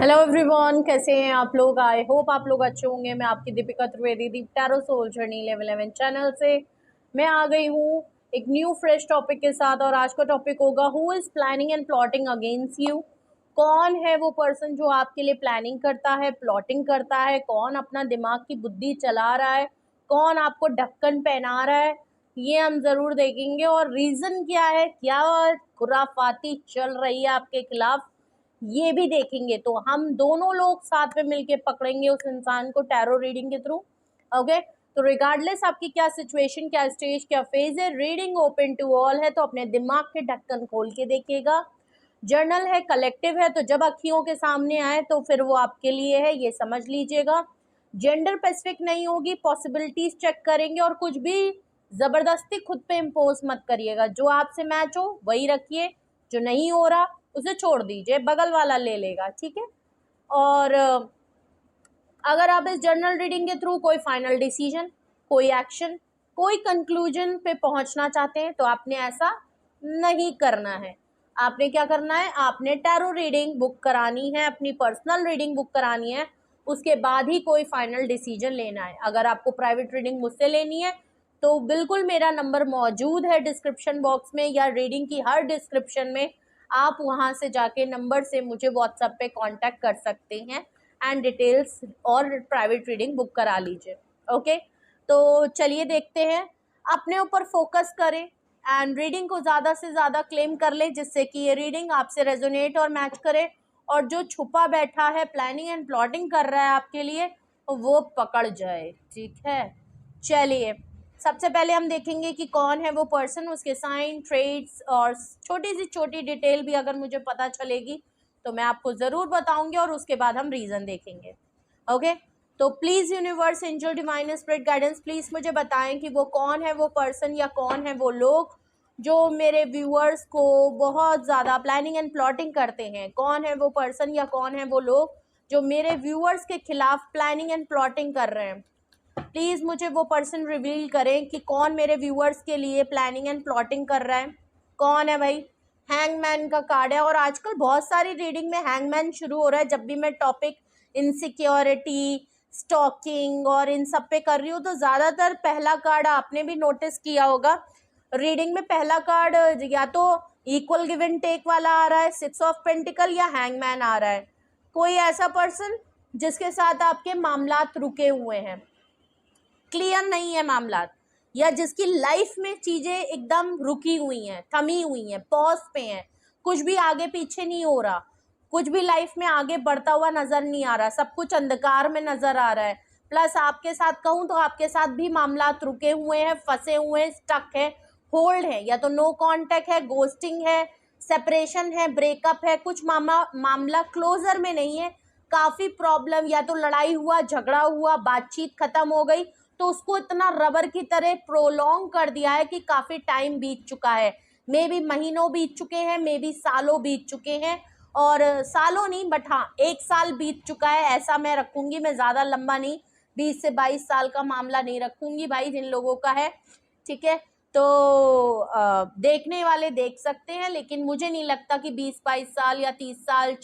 Hello everyone, कैसे हैं आप लोग। आई होप आप लोग अच्छे होंगे। मैं आपकी Deepika Trivedi Deep Tarot Soul Journey Level 11 channel से मैं आ गई हूँ एक न्यू फ्रेश टॉपिक के साथ। और आज का टॉपिक होगा who is planning and plotting against you. कौन है वो पर्सन जो आपके लिए प्लानिंग करता है, प्लॉटिंग करता है, कौन अपना दिमाग की बुद्धि चला रहा है, कौन आपको ढक्कन पहना रहा है, ये हम जरूर देखेंगे। और रीजन क्या है, क्या खुराफाती चल रही है आपके खिलाफ, ये भी देखेंगे। तो हम दोनों लोग साथ में मिलके पकड़ेंगे उस इंसान को टैरो रीडिंग के थ्रू। ओके, तो रिगार्डलेस आपकी क्या सिचुएशन, क्या स्टेज, क्या फेज है, रीडिंग ओपन टू ऑल है। तो अपने दिमाग के ढक्कन खोल के देखिएगा। जर्नल है, कलेक्टिव है, तो जब अखियों के सामने आए तो फिर वो आपके लिए है, ये समझ लीजिएगा। जेंडर स्पेसिफिक नहीं होगी, पॉसिबिलिटीज चेक करेंगे। और कुछ भी जबरदस्ती खुद पे इम्पोज मत करिएगा। जो आपसे मैच हो वही रखिए, जो नहीं हो रहा उसे छोड़ दीजिए, बगल वाला ले लेगा, ठीक है। और अगर आप इस जर्नल रीडिंग के थ्रू कोई फाइनल डिसीजन, कोई एक्शन, कोई कंक्लूजन पे पहुंचना चाहते हैं तो आपने ऐसा नहीं करना है। आपने क्या करना है, आपने टैरो रीडिंग बुक करानी है, अपनी पर्सनल रीडिंग बुक करानी है, उसके बाद ही कोई फाइनल डिसीजन लेना है। अगर आपको प्राइवेट रीडिंग मुझसे लेनी है तो बिल्कुल मेरा नंबर मौजूद है डिस्क्रिप्शन बॉक्स में या रीडिंग की हर डिस्क्रिप्शन में। आप वहां से जाके नंबर से मुझे व्हाट्सएप पे कांटेक्ट कर सकते हैं एंड डिटेल्स और प्राइवेट रीडिंग बुक करा लीजिए। ओके, तो चलिए देखते हैं। अपने ऊपर फोकस करें एंड रीडिंग को ज़्यादा से ज़्यादा क्लेम कर ले, जिससे कि ये रीडिंग आपसे रेजोनेट और मैच करे। और जो छुपा बैठा है, प्लानिंग एंड प्लॉटिंग कर रहा है आपके लिए, वो पकड़ जाए, ठीक है। चलिए, सबसे पहले हम देखेंगे कि कौन है वो पर्सन, उसके साइन, ट्रेड्स और छोटी सी छोटी डिटेल भी अगर मुझे पता चलेगी तो मैं आपको ज़रूर बताऊंगी। और उसके बाद हम रीज़न देखेंगे। ओके, तो please universe, angel, divine spirit guidance, please मुझे बताएं कि वो कौन है वो पर्सन या कौन है वो लोग जो मेरे व्यूअर्स को बहुत ज़्यादा प्लानिंग एंड प्लॉटिंग करते हैं। कौन है वो पर्सन या कौन है वो लोग जो मेरे व्यूअर्स के खिलाफ प्लानिंग एंड प्लॉटिंग कर रहे हैं। प्लीज़ मुझे वो पर्सन रिवील करें कि कौन मेरे व्यूअर्स के लिए प्लानिंग एंड प्लॉटिंग कर रहा है। कौन है भाई? हैंगमैन का कार्ड है। और आजकल बहुत सारी रीडिंग में हैंगमैन शुरू हो रहा है। जब भी मैं टॉपिक इनसिक्योरिटी, स्टॉकिंग और इन सब पे कर रही हूँ तो ज़्यादातर पहला कार्ड आपने भी नोटिस किया होगा, रीडिंग में पहला कार्ड या तो इक्वल गिव एंड टेक वाला आ रहा है, 6 ऑफ पेंटिकल या हैंगमैन आ रहा है। कोई ऐसा पर्सन जिसके साथ आपके मामलात रुके हुए हैं, क्लियर नहीं है मामलात, या जिसकी लाइफ में चीजें एकदम रुकी हुई हैं, थमी हुई हैं, पॉज पे हैं, कुछ भी आगे पीछे नहीं हो रहा, कुछ भी लाइफ में आगे बढ़ता हुआ नजर नहीं आ रहा, सब कुछ अंधकार में नजर आ रहा है। प्लस आपके साथ कहूँ तो आपके साथ भी मामलात रुके हुए हैं, फंसे हुए हैं, स्टक है, होल्ड है, या तो नो कांटेक्ट है, गोस्टिंग है, सेपरेशन है, ब्रेकअप है, कुछ मामला क्लोजर में नहीं है, काफी प्रॉब्लम, या तो लड़ाई हुआ, झगड़ा हुआ, बातचीत खत्म हो गई तो उसको इतना रबर की तरह प्रोलॉन्ग कर दिया है कि काफी टाइम बीत चुका है। मे भी महीनों बीत चुके हैं, मे भी सालों बीत चुके हैं। और सालों नहीं बट हाँ 1 साल बीत चुका है, ऐसा मैं रखूंगी। मैं ज्यादा लंबा नहीं, 20 से 22 साल का मामला नहीं रखूंगी भाई, जिन लोगों का है, ठीक है। तो देखने वाले देख सकते हैं, लेकिन मुझे नहीं लगता कि 20-22 साल या 30 साल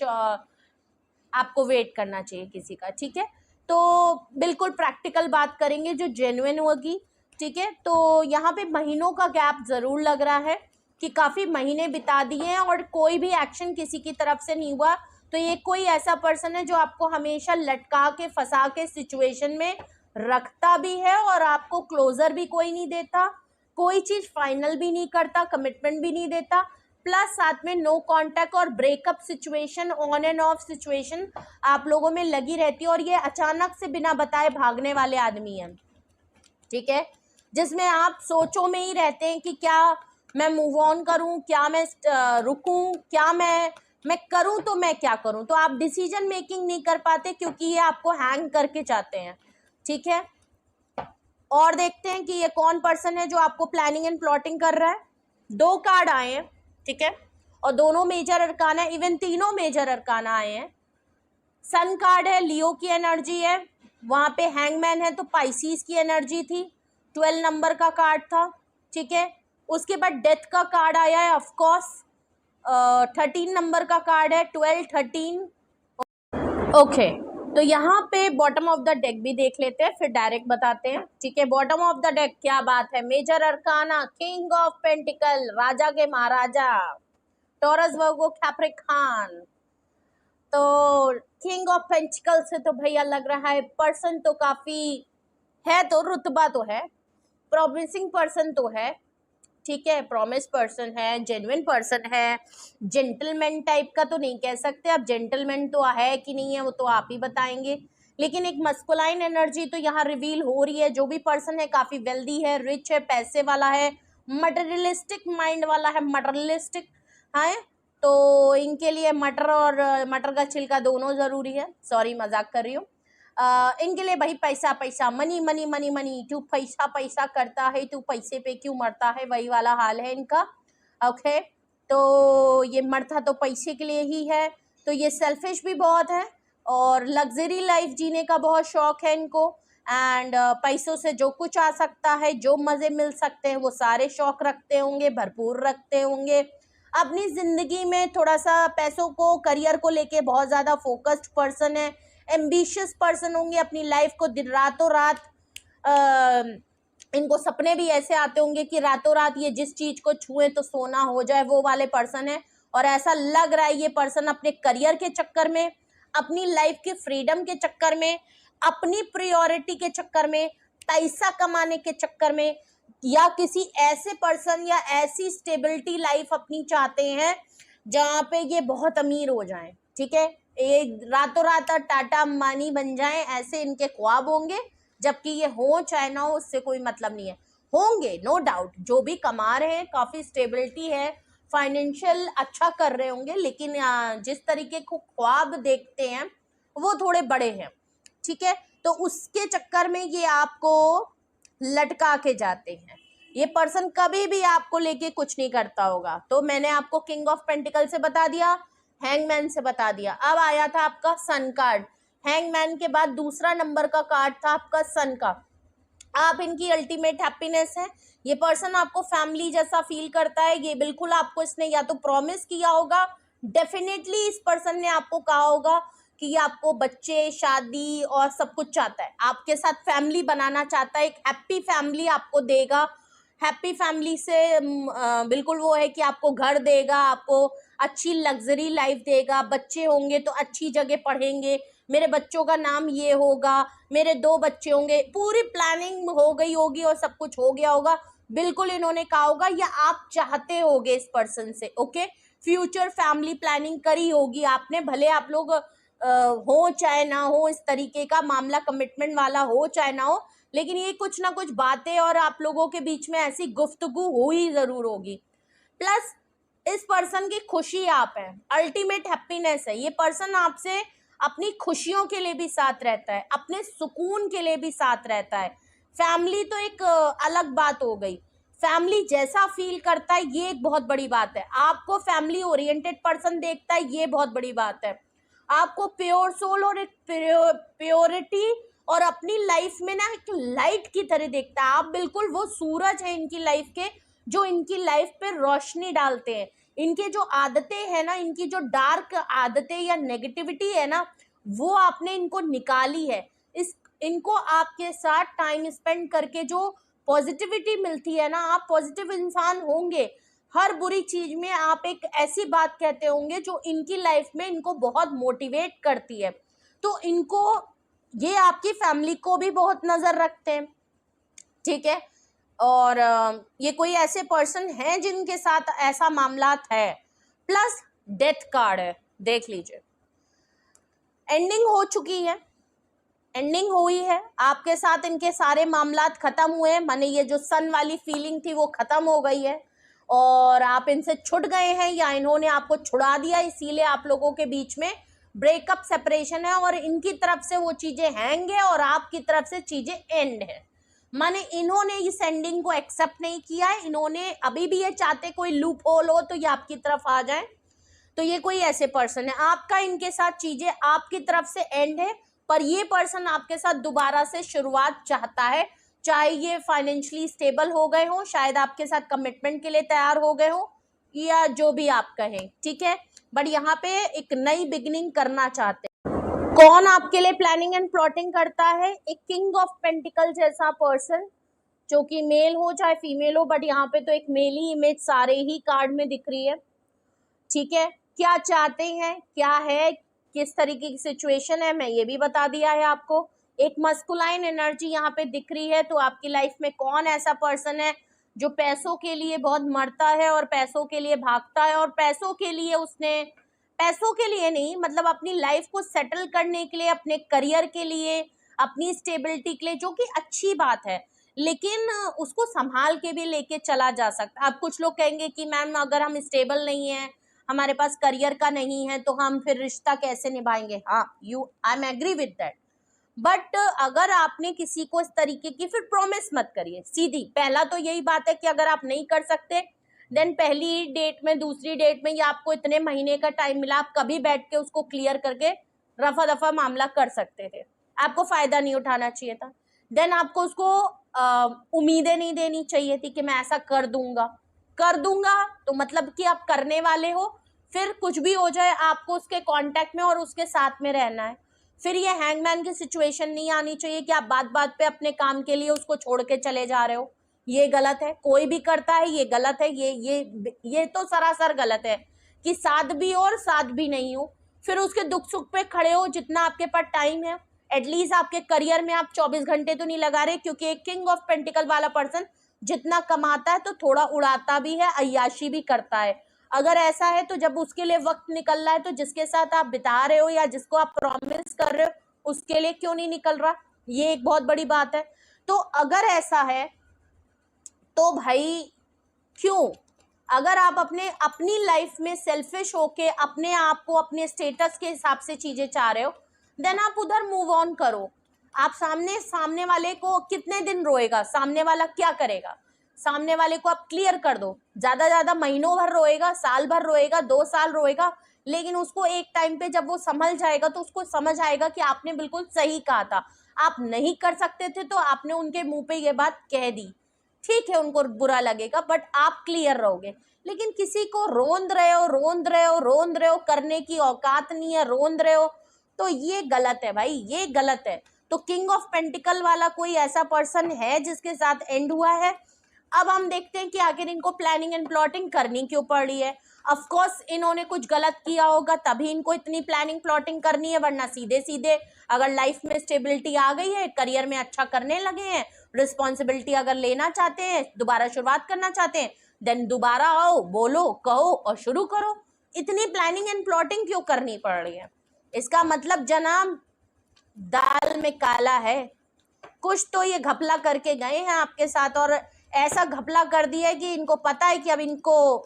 आपको वेट करना चाहिए किसी का, ठीक है। तो बिल्कुल प्रैक्टिकल बात करेंगे जो जेन्युइन होगी, ठीक है। तो यहाँ पे महीनों का गैप जरूर लग रहा है कि काफी महीने बिता दिए हैं और कोई भी एक्शन किसी की तरफ से नहीं हुआ। तो ये कोई ऐसा पर्सन है जो आपको हमेशा लटका के फंसा के सिचुएशन में रखता भी है और आपको क्लोजर भी कोई नहीं देता, कोई चीज फाइनल भी नहीं करता, कमिटमेंट भी नहीं देता, प्लस साथ में नो कांटेक्ट और breakup situation, on end of situation आप लोगों में लगी रहती है। और ये अचानक से बिना बताए भागने वाले आदमी हैं, ठीक है, जिसमें आप सोचों में ही रहते हैं कि क्या मैं मूव ऑन करूं, क्या मैं रुकूं, क्या मैं करूं तो मैं क्या करूं। तो आप डिसीजन मेकिंग नहीं कर पाते क्योंकि ये आपको हैंग करके चाहते हैं, ठीक है। और देखते हैं कि ये कौन पर्सन है जो आपको प्लानिंग एंड प्लॉटिंग कर रहा है। 2 कार्ड आए हैं, ठीक है, और दोनों मेजर अरकाना, इवन तीनों मेजर अरकाना आए हैं। सन कार्ड है, लियो की एनर्जी है, वहां पे हैंगमैन है तो पाइसीज की एनर्जी थी, 12 नंबर का कार्ड था, ठीक है। उसके बाद डेथ का कार्ड आया है, ऑफकोर्स 13 नंबर का कार्ड है, 12, 13। ओके, तो यहाँ पे बॉटम ऑफ द डेक भी देख लेते हैं, फिर डायरेक्ट बताते हैं। ठीक है, बॉटम ऑफ द डेक क्या बात है। Major arcana, king of pentacle, राजा के महाराजा, टॉरस वर्गो कैप्रिकॉर्न। तो किंग ऑफ पेंटिकल से तो भैया लग रहा है पर्सन तो काफी है, तो रुतबा तो है, प्रॉमिसिंग पर्सन तो है। ठीक है, प्रॉमिस पर्सन है, जेन्युइन पर्सन है, जेंटलमैन टाइप का तो नहीं कह सकते। अब जेंटलमैन तो है कि नहीं है वो तो आप ही बताएंगे, लेकिन एक मस्कुलाइन एनर्जी तो यहाँ रिवील हो रही है। जो भी पर्सन है काफी वेल्दी है, रिच है, पैसे वाला है, मटेरियलिस्टिक माइंड वाला है, मटेरियलिस्टिक है। तो इनके लिए मटर और मटर का छिलका दोनों जरूरी है। सॉरी, मजाक कर रही हूँ। इनके लिए भाई पैसा पैसा, मनी मनी मनी मनी, तू पैसा पैसा करता है, तू पैसे पे क्यों मरता है, वही वाला हाल है इनका। ओके, तो ये मरता तो पैसे के लिए ही है। तो ये सेल्फिश भी बहुत है और लग्जरी लाइफ जीने का बहुत शौक है इनको। एंड पैसों से जो कुछ आ सकता है, जो मज़े मिल सकते हैं, वो सारे शौक रखते होंगे, भरपूर रखते होंगे। अपनी ज़िंदगी में थोड़ा सा पैसों को, करियर को लेके बहुत ज़्यादा फोकस्ड पर्सन है, एम्बिशियस पर्सन होंगे। अपनी लाइफ को दिन रातों रात इनको सपने भी ऐसे आते होंगे कि रातों रात ये जिस चीज को छुए तो सोना हो जाए, वो वाले पर्सन है। और ऐसा लग रहा है ये पर्सन अपने करियर के चक्कर में, अपनी लाइफ के फ्रीडम के चक्कर में, अपनी प्रायोरिटी के चक्कर में, पैसा कमाने के चक्कर में, या किसी ऐसे पर्सन या ऐसी स्टेबिलिटी लाइफ अपनी चाहते हैं जहाँ पे ये बहुत अमीर हो जाएं। ठीक है, ये रातों रात टाटा अंबानी बन जाएं, ऐसे इनके ख्वाब होंगे। जबकि ये हो चाहे ना हो, उससे कोई मतलब नहीं है, होंगे नो डाउट। जो भी कमा रहे हैं, काफी स्टेबिलिटी है, फाइनेंशियल अच्छा कर रहे होंगे, लेकिन जिस तरीके को ख्वाब देखते हैं वो थोड़े बड़े हैं। ठीक है, तो उसके चक्कर में ये आपको लटका के जाते हैं। ये पर्सन कभी भी आपको लेके कुछ नहीं करता होगा। तो मैंने आपको किंग ऑफ पेंटिकल से बता दिया, हैंगमैन से बता दिया। अब आया था आपका सन कार्ड। हैंगमैन के बाद दूसरा नंबर का कार्ड था आपका सन का। आप इनकी अल्टीमेट हैप्पीनेस है। ये पर्सन आपको फैमिली जैसा फील करता है। ये बिल्कुल आपको इसने या तो प्रॉमिस किया होगा, डेफिनेटली इस पर्सन ने आपको कहा होगा कि ये आपको बच्चे, शादी और सब कुछ चाहता है, आपके साथ फैमिली बनाना चाहता है, एक हैप्पी फैमिली आपको देगा। हैप्पी फैमिली से बिल्कुल वो है कि आपको घर देगा, आपको अच्छी लग्जरी लाइफ देगा, बच्चे होंगे तो अच्छी जगह पढ़ेंगे, मेरे बच्चों का नाम ये होगा, मेरे 2 बच्चे होंगे, पूरी प्लानिंग हो गई होगी और सब कुछ हो गया होगा। बिल्कुल इन्होंने कहा होगा या आप चाहते होगे इस पर्सन से। ओके, फ्यूचर फैमिली प्लानिंग करी होगी आपने, भले आप लोग हो चाहे ना हो, इस तरीके का मामला कमिटमेंट वाला हो चाहे ना हो, लेकिन ये कुछ ना कुछ बातें और आप लोगों के बीच में ऐसी गुफ्तगू हो ही जरूर होगी। प्लस इस पर्सन की खुशी आप है, अल्टीमेट हैप्पीनेस है। ये पर्सन आपसे अपनी खुशियों के लिए भी साथ रहता है, अपने सुकून के लिए भी साथ रहता है। फैमिली तो एक अलग बात हो गई, फैमिली जैसा फील करता है ये एक बहुत बड़ी बात है। आपको फैमिली ओरिएंटेड पर्सन देखता है, ये बहुत बड़ी बात है। आपको प्योर सोल और एक प्योरिटी और अपनी लाइफ में ना एक लाइट की तरह देखता है। आप बिल्कुल वो सूरज है इनकी लाइफ के, जो इनकी लाइफ पे रोशनी डालते हैं। इनके जो आदतें हैं ना, इनकी जो डार्क आदतें या नेगेटिविटी है ना, वो आपने इनको निकाली है। इनको आपके साथ टाइम स्पेंड करके जो पॉजिटिविटी मिलती है ना, आप पॉजिटिव इंसान होंगे। हर बुरी चीज में आप एक ऐसी बात कहते होंगे जो इनकी लाइफ में इनको बहुत मोटिवेट करती है। तो इनको, ये आपकी फैमिली को भी बहुत नजर रखते हैं। ठीक है, और ये कोई ऐसे पर्सन हैं जिनके साथ ऐसा मामला है। प्लस डेथ कार्ड है, देख लीजिए। एंडिंग हो चुकी है, एंडिंग हुई है आपके साथ, इनके सारे मामला खत्म हुए। माने ये जो सन वाली फीलिंग थी वो खत्म हो गई है और आप इनसे छुट गए हैं या इन्होंने आपको छुड़ा दिया, इसीलिए आप लोगों के बीच में ब्रेकअप, सेपरेशन है। और इनकी तरफ से वो चीजें हैंग है और आपकी तरफ से चीजें एंड है। माने इन्होंने इस एंडिंग को एक्सेप्ट नहीं किया है। इन्होंने अभी भी ये चाहते कोई लूप होल हो तो ये आपकी तरफ आ जाए। तो ये कोई ऐसे पर्सन है, आपका इनके साथ चीजें आपकी तरफ से एंड है, पर ये पर्सन आपके साथ दोबारा से शुरुआत चाहता है। चाहे ये फाइनेंशियली स्टेबल हो गए हो, शायद आपके साथ कमिटमेंट के लिए तैयार हो गए हो, या जो भी आप कहें। ठीक है, बट यहाँ पे एक नई बिगिनिंग करना चाहते हैं। कौन आपके लिए प्लानिंग एंड प्लॉटिंग करता है? एक किंग ऑफ पेंटिकल जैसा पर्सन, जो कि मेल हो चाहे फीमेल हो, बट यहाँ पे तो एक मेल ही इमेज सारे ही कार्ड में दिख रही है। ठीक है, क्या चाहते हैं, क्या है, किस तरीके की सिचुएशन है, मैं ये भी बता दिया है आपको। एक मस्कुलाइन एनर्जी यहाँ पे दिख रही है। तो आपकी लाइफ में कौन ऐसा पर्सन है जो पैसों के लिए बहुत मरता है और पैसों के लिए भागता है, और पैसों के लिए उसने, पैसों के लिए नहीं, मतलब अपनी लाइफ को सेटल करने के लिए, अपने करियर के लिए, अपनी स्टेबिलिटी के लिए, जो कि अच्छी बात है, लेकिन उसको संभाल के भी लेके चला जा सकता है। अब कुछ लोग कहेंगे कि मैम अगर हम स्टेबल नहीं है, हमारे पास करियर का नहीं है, तो हम फिर रिश्ता कैसे निभाएंगे? हाँ, I am agree with that, but अगर आपने किसी को इस तरीके की, फिर प्रॉमिस मत करिए सीधी। पहला तो यही बात है कि अगर आप नहीं कर सकते, देन पहली डेट में, दूसरी डेट में, या आपको इतने महीने का टाइम मिला, आप कभी बैठ के उसको क्लियर करके रफा दफा मामला कर सकते थे। आपको फायदा नहीं उठाना चाहिए था। देन आपको उसको उम्मीदें नहीं देनी चाहिए थी कि मैं ऐसा कर दूंगा तो मतलब कि आप करने वाले हो, फिर कुछ भी हो जाए आपको उसके कांटेक्ट में और उसके साथ में रहना है। फिर ये हैंगमैन की सिचुएशन नहीं आनी चाहिए कि आप बात बात पे अपने काम के लिए उसको छोड़ के चले जा रहे हो। ये गलत है, कोई भी करता है ये गलत है। ये तो सरासर गलत है कि साथ भी हो और साथ भी नहीं हो, फिर उसके दुख सुख पे खड़े हो जितना आपके पास टाइम है। एटलीस्ट आपके करियर में आप 24 घंटे तो नहीं लगा रहे, क्योंकि एक किंग ऑफ पेंटिकल वाला पर्सन जितना कमाता है तो थोड़ा उड़ाता भी है, अय्याशी भी करता है। अगर ऐसा है तो जब उसके लिए वक्त निकल रहा है, तो जिसके साथ आप बिता रहे हो या जिसको आप प्रॉमिस कर रहे हो उसके लिए क्यों नहीं निकल रहा? ये एक बहुत बड़ी बात है। तो अगर ऐसा है तो भाई क्यों? अगर आप अपनी लाइफ में सेल्फिश होके अपने आप को अपने स्टेटस के हिसाब से चीजें चाह रहे हो, देन आप उधर मूव ऑन करो। आप सामने वाले को कितने दिन रोएगा, सामने वाला क्या करेगा? सामने वाले को आप क्लियर कर दो। ज्यादा महीनों भर रोएगा, साल भर रोएगा, 2 साल रोएगा, लेकिन उसको एक टाइम पे जब वो संभल जाएगा तो उसको समझ आएगा कि आपने बिल्कुल सही कहा था। आप नहीं कर सकते थे तो आपने उनके मुंह पे ये बात कह दी, ठीक है, उनको बुरा लगेगा, बट आप क्लियर रहोगे। लेकिन किसी को रोंद रहे हो, करने की औकात नहीं है, रोंद रहे हो, तो ये गलत है भाई, ये गलत है। तो किंग ऑफ पेंटिकल वाला कोई ऐसा पर्सन है जिसके साथ एंड हुआ है। अब हम देखते हैं कि आखिर इनको प्लानिंग एंड प्लॉटिंग करनी क्यों पड़ रही है। ऑफ कोर्स इन्होंने कुछ गलत किया होगा तभी इनको इतनी प्लानिंग प्लॉटिंग करनी है, वरना सीधे सीधे अगर लाइफ में स्टेबिलिटी आ गई है, करियर में अच्छा करने लगे हैं, रिस्पॉन्सिबिलिटी अगर लेना चाहते हैं, दोबारा शुरुआत करना चाहते हैं, देन दोबारा आओ, बोलो, कहो और शुरू करो। इतनी प्लानिंग एंड प्लॉटिंग क्यों करनी पड़ रही है? इसका मतलब जनाब दाल में काला है, कुछ तो ये घपला करके गए हैं आपके साथ, और ऐसा घपला कर दिया है कि इनको पता है कि अब इनको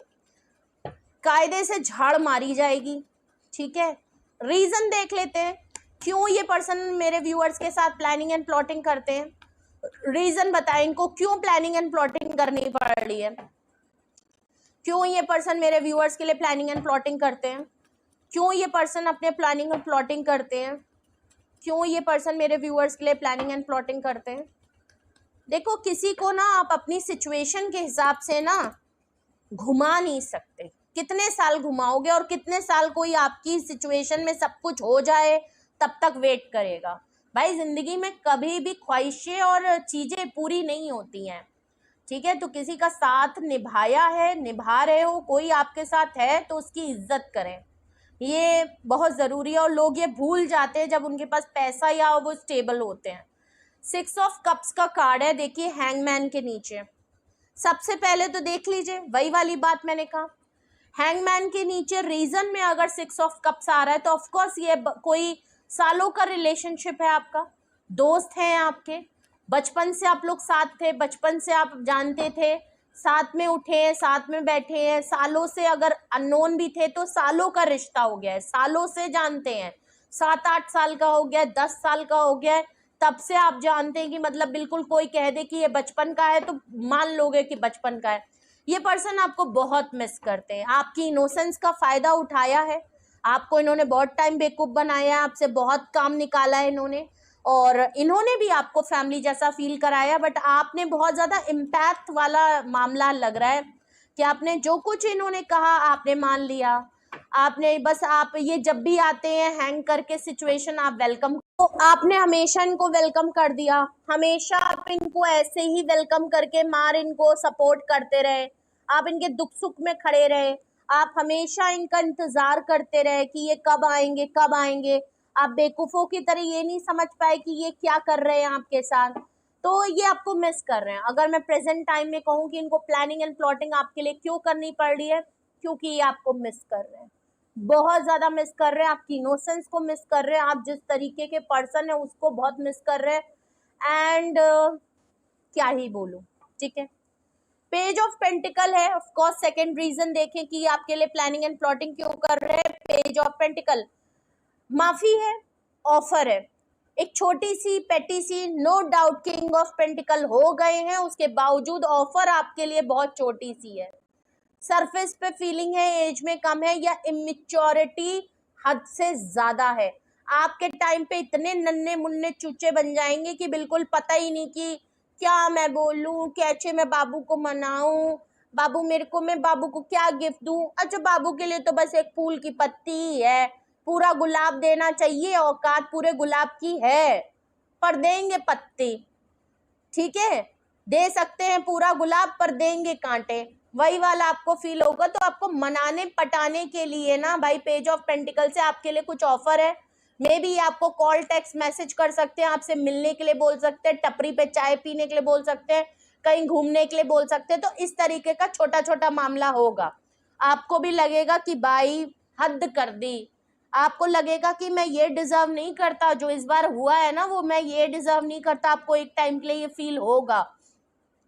कायदे से झाड़ मारी जाएगी। ठीक है, रीजन देख लेते हैं क्यों ये पर्सन मेरे व्यूअर्स के साथ प्लानिंग एंड प्लॉटिंग करते हैं। रीजन बताएं इनको क्यों प्लानिंग एंड प्लॉटिंग करनी पड़ रही है, क्यों ये पर्सन मेरे व्यूअर्स के लिए प्लानिंग एंड प्लॉटिंग करते हैं, क्यों ये पर्सन अपने प्लानिंग एंड प्लॉटिंग करते हैं, क्यों ये पर्सन मेरे व्यूअर्स के लिए प्लानिंग एंड प्लॉटिंग करते हैं। देखो, किसी को ना आप अपनी सिचुएशन के हिसाब से ना घुमा नहीं सकते। कितने साल घुमाओगे, और कितने साल कोई आपकी सिचुएशन में सब कुछ हो जाए तब तक वेट करेगा? भाई जिंदगी में कभी भी ख्वाहिशें और चीजें पूरी नहीं होती हैं। ठीक है, तो किसी का साथ निभाया है, निभा रहे हो, कोई आपके साथ है तो उसकी इज्जत करें, ये बहुत जरूरी है। और लोग ये भूल जाते हैं जब उनके पास पैसा या वो स्टेबल होते हैं। 6 ऑफ कप्स का कार्ड है, देखिए हैंगमैन के नीचे। सबसे पहले तो देख लीजिए, वही वाली बात मैंने कहा, हैंगमैन के नीचे रीजन में अगर 6 ऑफ कप्स आ रहा है तो ऑफकोर्स ये कोई सालों का रिलेशनशिप है, आपका दोस्त है, आपके बचपन से आप लोग साथ थे, बचपन से आप जानते थे, साथ में उठे हैं, साथ में बैठे हैं, सालों से अगर अननोन भी थे तो सालों का रिश्ता हो गया है, सालों से जानते हैं, 7-8 साल का हो गया, 10 साल का हो गया है, तब से आप जानते हैं कि मतलब बिल्कुल कोई कह दे कि ये बचपन का है तो मान लोगे कि बचपन का है। ये पर्सन आपको बहुत मिस करते हैं, आपकी इनोसेंस का फायदा उठाया है, आपको इन्होंने बहुत टाइम बेवकूफ बनाया है, आपसे बहुत काम निकाला है इन्होंने, और इन्होंने भी आपको फैमिली जैसा फील कराया, बट आपने बहुत ज़्यादा इम्पैक्ट वाला मामला लग रहा है कि आपने जो कुछ इन्होंने कहा आपने मान लिया, आपने बस आप ये जब भी आते हैं हैंग करके सिचुएशन, आप वेलकम, तो आपने हमेशा इनको वेलकम कर दिया, हमेशा आप इनको ऐसे ही वेलकम करके मार इनको सपोर्ट करते रहे, आप इनके दुख सुख में खड़े रहे, आप हमेशा इनका इंतजार करते रहे कि ये कब आएंगे कब आएंगे। आप बेवकूफों की तरह ये नहीं समझ पाए कि ये क्या कर रहे हैं आपके साथ, तो ये आपको मिस कर रहे हैं। अगर मैं प्रेजेंट टाइम में कहूँ कि इनको प्लानिंग एंड प्लॉटिंग आपके लिए क्यों करनी पड़ रही है, क्योंकि ये आपको मिस कर रहे हैं, बहुत ज्यादा मिस कर रहे हैं, आपकी इनोसेंस को मिस कर रहे हैं, आप जिस तरीके के पर्सन है उसको बहुत मिस कर रहे हैं। एंड क्या ही बोलूं, ठीक है। पेज ऑफ पेंटिकल है, ऑफ कोर्स सेकंड रीजन देखें कि आपके लिए प्लानिंग एंड प्लॉटिंग क्यों कर रहे हैं। पेज ऑफ पेंटिकल माफी है, ऑफर है, एक छोटी सी पेटी सी, no doubt king of pentacle हो गए हैं, उसके बावजूद ऑफर आपके लिए बहुत छोटी सी है। सरफेस पे फीलिंग है एज में कम है, या इमेच्योरिटी हद से ज्यादा है। आपके टाइम पे इतने नन्हे मुन्ने चूचे बन जाएंगे कि बिल्कुल पता ही नहीं कि क्या मैं बोलूं, कैसे मैं बाबू को मनाऊं, बाबू मेरे को, मैं बाबू को क्या गिफ्ट दूं। अच्छा, बाबू के लिए तो बस एक फूल की पत्ती ही है, पूरा गुलाब देना चाहिए, औकात पूरे गुलाब की है, पर देंगे पत्ती, ठीक है, दे सकते हैं पूरा गुलाब पर देंगे कांटे, वही वाला आपको फील होगा। तो आपको मनाने पटाने के लिए ना भाई, पेज ऑफ पेंटिकल से आपके लिए कुछ ऑफर है। मे बी आपको कॉल टेक्स्ट मैसेज कर सकते हैं, आपसे मिलने के लिए बोल सकते हैं, टपरी पे चाय पीने के लिए बोल सकते हैं, कहीं घूमने के लिए बोल सकते हैं। तो इस तरीके का छोटा छोटा मामला होगा। आपको भी लगेगा कि भाई हद कर दी, आपको लगेगा कि मैं ये डिजर्व नहीं करता, जो इस बार हुआ है ना वो मैं ये डिजर्व नहीं करता। आपको एक टाइम के लिए ये फील होगा,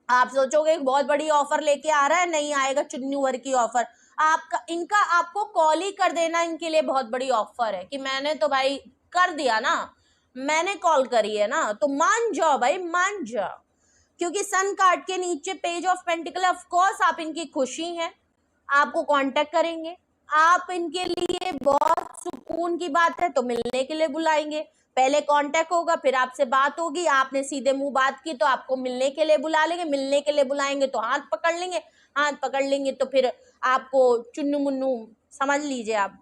आप सोचोगे बहुत बड़ी ऑफर लेके आ रहा है, नहीं आएगा चुन्नू भर की ऑफर। आपका इनका आपको कॉल ही कर देना इनके लिए बहुत बड़ी ऑफर है कि मैंने तो भाई कर दिया ना, मैंने कॉल करी है ना, तो मान जाओ भाई, मान जाओ। क्योंकि सन कार्ड के नीचे page of pentacle, of course आप इनकी खुशी हैं, आपको कांटेक्ट करेंगे, आप इनके लिए बहुत सुकून की बात है तो मिलने के लिए बुलाएंगे। पहले कांटेक्ट होगा, फिर आपसे बात होगी, आपने सीधे मुंह बात की तो आपको मिलने के लिए बुला लेंगे, मिलने के लिए बुलाएंगे तो हाथ पकड़ लेंगे, हाथ पकड़ लेंगे तो फिर आपको चुन्नू मुन्नू समझ लीजिए आप।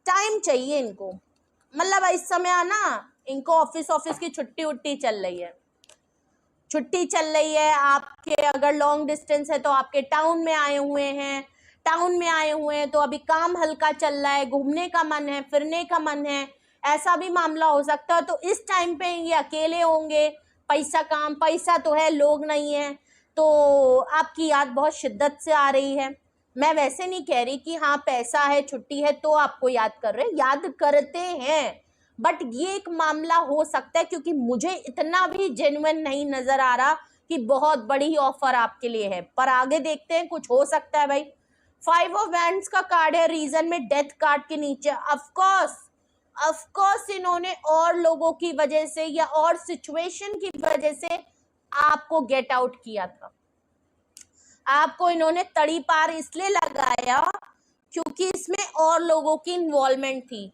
टाइम चाहिए इनको, मतलब इस समय आना इनको ऑफिस की छुट्टी उट्टी चल रही है, छुट्टी चल रही है। आपके अगर लॉन्ग डिस्टेंस है तो आपके टाउन में आए हुए हैं, टाउन में आए हुए हैं तो अभी काम हल्का चल रहा है, घूमने का मन है, फिरने का मन है, ऐसा भी मामला हो सकता है। तो इस टाइम पे ये अकेले होंगे, पैसा काम, पैसा तो है, लोग नहीं है, तो आपकी याद बहुत शिद्दत से आ रही है। मैं वैसे नहीं कह रही कि हाँ पैसा है छुट्टी है तो आपको याद कर रहे हैं, याद करते हैं, बट ये एक मामला हो सकता है क्योंकि मुझे इतना भी जेन्युइन नहीं नजर आ रहा कि बहुत बड़ी ऑफर आपके लिए है, पर आगे देखते हैं, कुछ हो सकता है भाई। 5 ऑफ वैंड्स का कार्ड है, रीजन में डेथ कार्ड के नीचे। ऑफ कोर्स इन्होंने और लोगों की वजह से या और सिचुएशन की वजह से आपको गेट आउट किया था, आपको इन्होंने तड़ी पार इसलिए लगाया क्योंकि इसमें और लोगों की इन्वॉल्वमेंट थी।